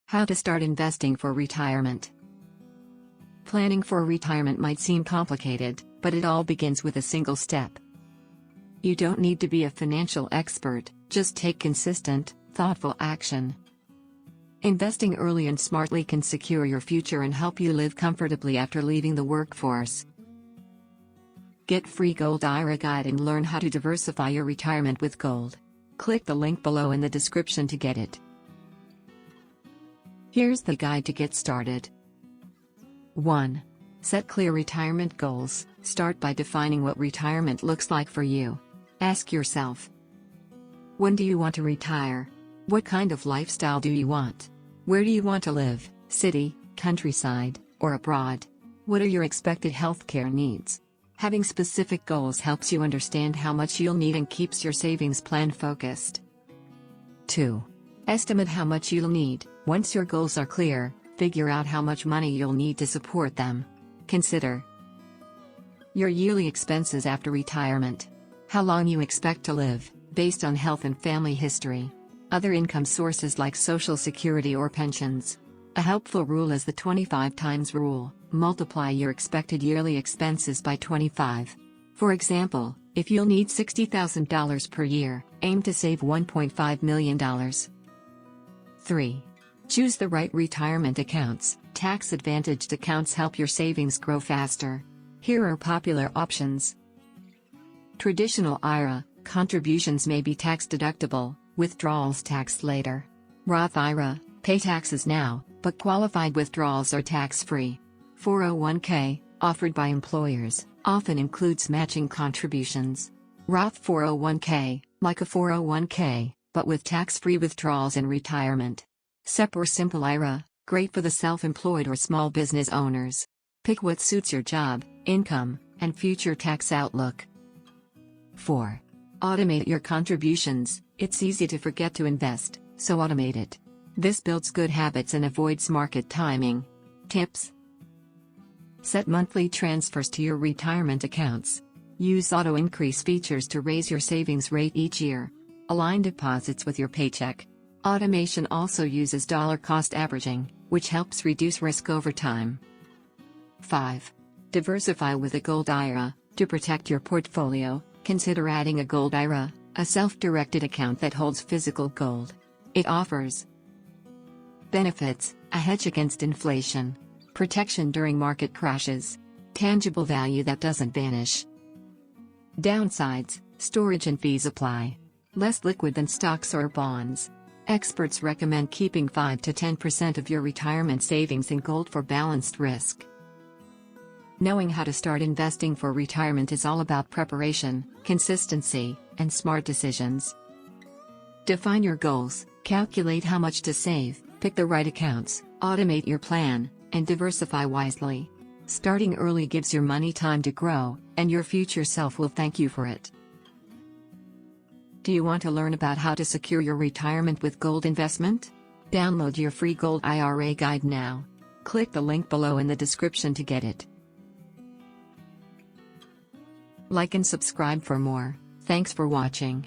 How to start investing for retirement. Planning for retirement might seem complicated, but it all begins with a single step. You don't need to be a financial expert, just take consistent, thoughtful action. Investing early and smartly can secure your future and help you live comfortably after leaving the workforce. Get free Gold IRA guide and learn how to diversify your retirement with gold. Click the link below in the description to get it. Here's the guide to get started. 1. Set clear retirement goals. Start by defining what retirement looks like for you. Ask yourself, when do you want to retire? What kind of lifestyle do you want? Where do you want to live? City, countryside, or abroad? What are your expected healthcare needs? Having specific goals helps you understand how much you'll need and keeps your savings plan focused. 2. Estimate how much you'll need. Once your goals are clear, figure out how much money you'll need to support them. Consider your yearly expenses after retirement. How long you expect to live, based on health and family history. Other income sources like Social Security or pensions. A helpful rule is the 25 times rule. Multiply your expected yearly expenses by 25. For example, if you'll need $60,000 per year, aim to save $1.5 million. 3. Choose the right retirement accounts. Tax-advantaged accounts help your savings grow faster. Here are popular options. Traditional IRA, contributions may be tax-deductible, withdrawals taxed later. Roth IRA, pay taxes now, but qualified withdrawals are tax-free. 401k, offered by employers, often includes matching contributions. Roth 401k, like a 401k, but with tax-free withdrawals in retirement. SEP or Simple IRA, great for the self-employed or small business owners. Pick what suits your job, income, and future tax outlook. 4. Automate your contributions. It's easy to forget to invest, so automate it. This builds good habits and avoids market timing. Tips: set monthly transfers to your retirement accounts. Use auto-increase features to raise your savings rate each year. Align deposits with your paycheck. Automation also uses dollar-cost averaging, which helps reduce risk over time. 5. Diversify with a Gold IRA. To protect your portfolio, consider adding a Gold IRA, a self-directed account that holds physical gold. It offers benefits: a hedge against inflation, protection during market crashes, tangible value that doesn't vanish. Downsides: storage and fees apply. Less liquid than stocks or bonds. Experts recommend keeping 5 to 10% of your retirement savings in gold for balanced risk. Knowing how to start investing for retirement is all about preparation, consistency, and smart decisions. Define your goals, calculate how much to save, pick the right accounts, automate your plan, and diversify wisely. Starting early gives your money time to grow, and your future self will thank you for it. Do you want to learn about how to secure your retirement with gold investment? Download your free Gold IRA guide now. Click the link below in the description to get it. Like and subscribe for more. Thanks for watching.